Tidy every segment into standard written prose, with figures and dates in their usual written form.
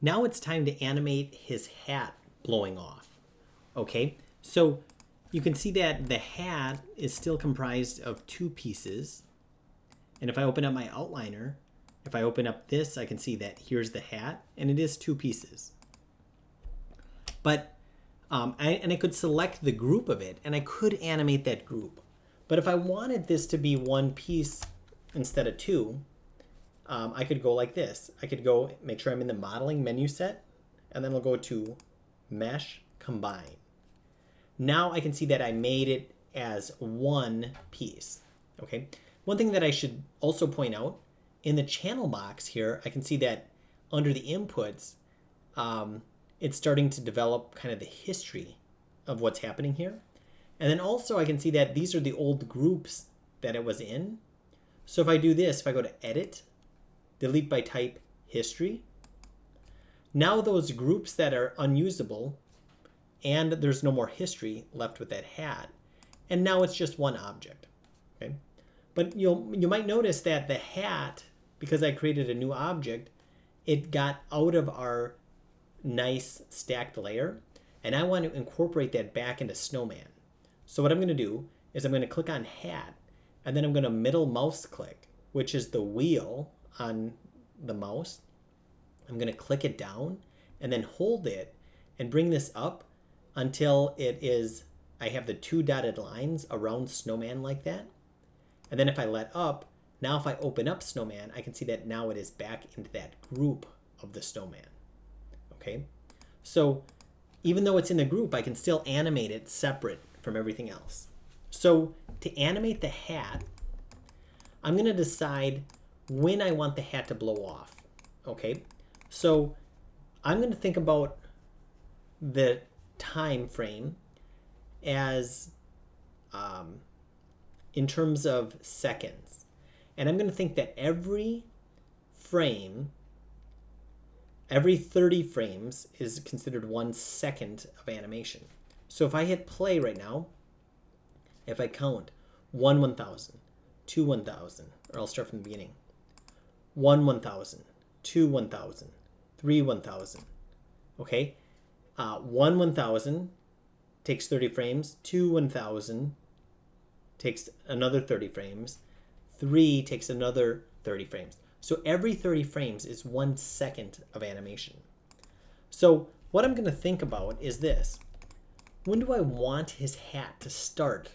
Now it's time to animate his hat blowing off. Okay, so you can see that the hat is still comprised of two pieces. And if I open up my outliner, if I open up this, I can see that here's the hat, and it is two pieces. But I could select the group of it, and I could animate that group. But if I wanted this to be one piece instead of two, I could go like this. I could go make sure I'm in the modeling menu set, and then I'll go to Mesh Combine. Now I can see that I made it as one piece. Okay. One thing that I should also point out, in the channel box here, I can see that under the inputs, it's starting to develop kind of the history of what's happening here. And then also I can see that these are the old groups that it was in. So if I do this, if I go to Edit, Delete by Type, History, now those groups that are unusable, and there's no more history left with that hat, and now it's just one object. Okay, but you might notice that the hat, because I created a new object, it got out of our nice stacked layer, and I want to incorporate that back into Snowman. So what I'm going to do is I'm going to click on Hat, and then I'm going to middle mouse click, which is the wheel on the mouse. I'm going to click it down and then hold it and bring this up until I have the two dotted lines around Snowman like that. And then if I let up, now if I open up Snowman, I can see that now it is back into that group of the Snowman. Okay, so even though it's in the group, I can still animate it separate from everything else. So to animate the hat, I'm going to decide when I want the hat to blow off. Okay, so I'm going to think about the time frame as in terms of seconds. And I'm going to think that every frame, every 30 frames is considered 1 second of animation. So if I hit play right now, if I count 1 1000, 2 1000, or I'll start from the beginning. 1 1000, 2 1000, 3 1000. Okay, 1 1000 takes 30 frames, 2 1000 takes another 30 frames, 3 takes another 30 frames. So every 30 frames is 1 second of animation. So what I'm going to think about is this. When do I want his hat to start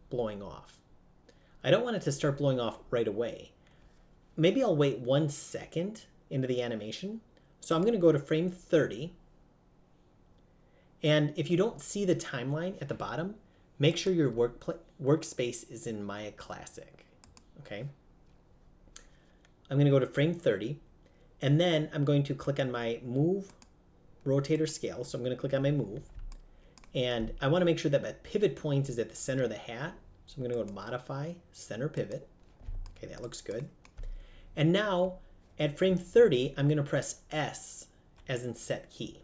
blowing off? I don't want it to start blowing off right away. Maybe I'll wait 1 second into the animation. So I'm going to go to frame 30. And if you don't see the timeline at the bottom, make sure your workspace is in Maya Classic. Okay. I'm going to go to frame 30, and then I'm going to click on my Move, Rotate, or Scale. So I'm going to click on my Move, and I want to make sure that my pivot point is at the center of the hat. So I'm going to go to Modify, Center Pivot. Okay, that looks good. And now at frame 30, I'm going to press S as in Set Key.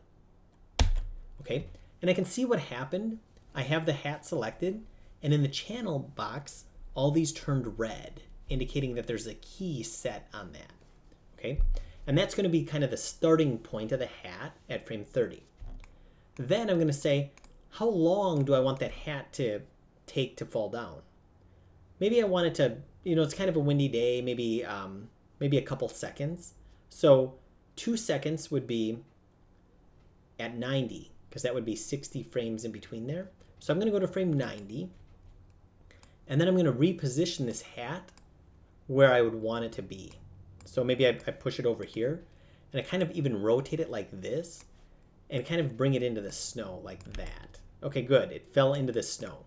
Okay, and I can see what happened. I have the hat selected, and in the channel box, all these turned red, indicating that there's a key set on that. Okay, and that's going to be kind of the starting point of the hat at frame 30. Then I'm going to say, how long do I want that hat to take to fall down? Maybe I want it to, it's kind of a windy day, maybe a couple seconds. So 2 seconds would be at 90, because that would be 60 frames in between there. So I'm going to go to frame 90, and then I'm going to reposition this hat where I would want it to be. So maybe I push it over here, and I kind of even rotate it like this, and kind of bring it into the snow like that. Okay, good. It fell into the snow.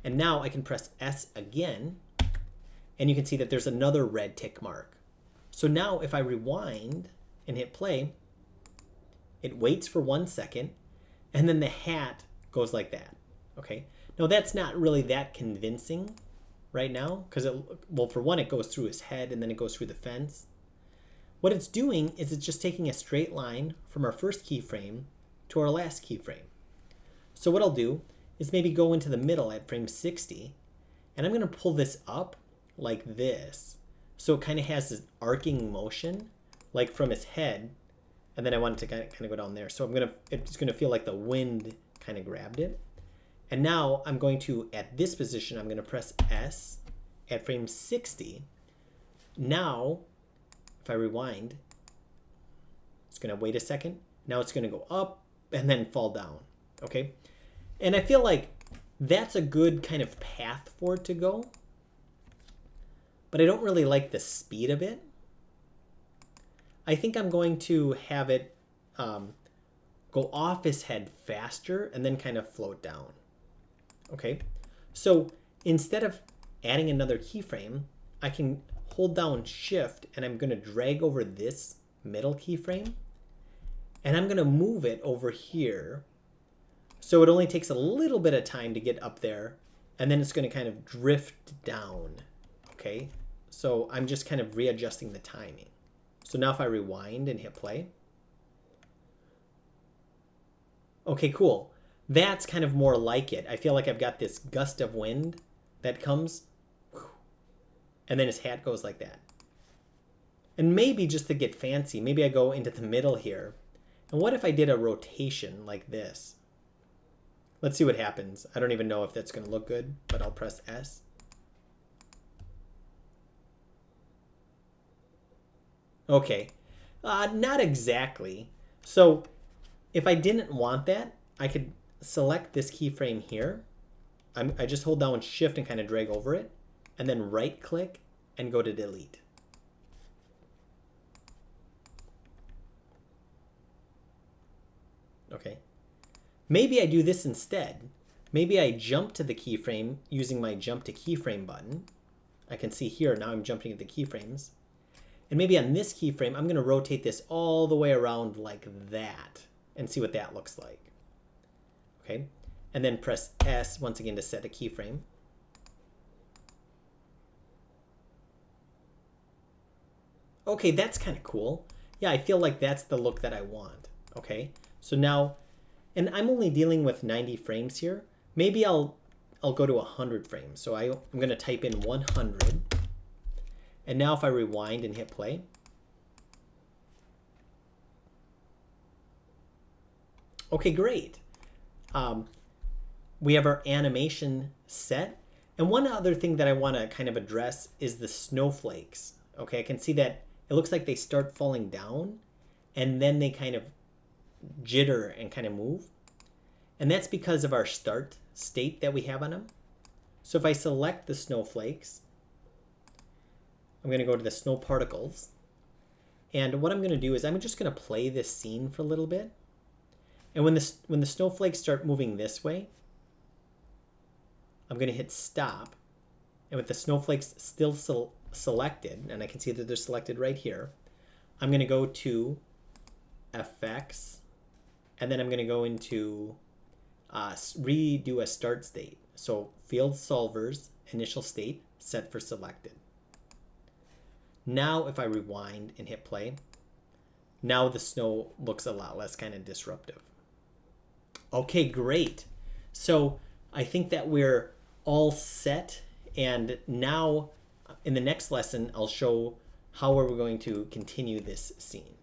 And now I can press S again, and you can see that there's another red tick mark. So now if I rewind and hit play, it waits for 1 second, and then the hat goes like that. Okay. Now that's not really that convincing right now, because well, for one, it goes through his head and then it goes through the fence. What it's doing is it's just taking a straight line from our first keyframe to our last keyframe. So what I'll do is maybe go into the middle at frame 60, and I'm going to pull this up like this. So it kind of has this arcing motion, like from his head and then I want it to kind of go down there. So it's gonna feel like the wind kind of grabbed it. And now I'm going to, at this position, I'm gonna press S at frame 60. Now, if I rewind, it's gonna wait a second. Now it's gonna go up and then fall down, okay? And I feel like that's a good kind of path for it to go, but I don't really like the speed of it. I think I'm going to have it go off his head faster and then kind of float down. Okay, so instead of adding another keyframe, I can hold down Shift and I'm going to drag over this middle keyframe and I'm going to move it over here. So it only takes a little bit of time to get up there and then it's going to kind of drift down. Okay, so I'm just kind of readjusting the timing. So now if I rewind and hit play. Okay, cool. That's kind of more like it. I feel like I've got this gust of wind that comes, and then his hat goes like that. And maybe just to get fancy, maybe I go into the middle here. And what if I did a rotation like this? Let's see what happens. I don't even know if that's going to look good, but I'll press S. Okay, not exactly. So if I didn't want that, I could select this keyframe here. I just hold down Shift and kind of drag over it, and then right click and go to delete. Okay, maybe I do this instead. Maybe I jump to the keyframe using my jump to keyframe button. I can see here now I'm jumping to the keyframes. And maybe on this keyframe, I'm going to rotate this all the way around like that and see what that looks like. Okay, and then press S once again to set a keyframe. Okay, that's kind of cool. Yeah, I feel like that's the look that I want. Okay, so now, and I'm only dealing with 90 frames here. Maybe I'll go to 100 frames. So I'm going to type in 100. And now if I rewind and hit play, okay, great. We have our animation set. And one other thing that I want to kind of address is the snowflakes. Okay, I can see that it looks like they start falling down and then they kind of jitter and kind of move. And that's because of our start state that we have on them. So if I select the snowflakes, I'm going to go to the snow particles. And what I'm going to do is I'm just going to play this scene for a little bit. And when the snowflakes start moving this way, I'm going to hit stop. And with the snowflakes still selected, and I can see that they're selected right here, I'm going to go to Effects, and then I'm going to go into redo a start state. So Field Solvers, Initial State, set for selected. Now if I rewind and hit play, now the snow looks a lot less kind of disruptive. Okay, great. So I think that we're all set, and now in the next lesson I'll show how we're going to continue this scene.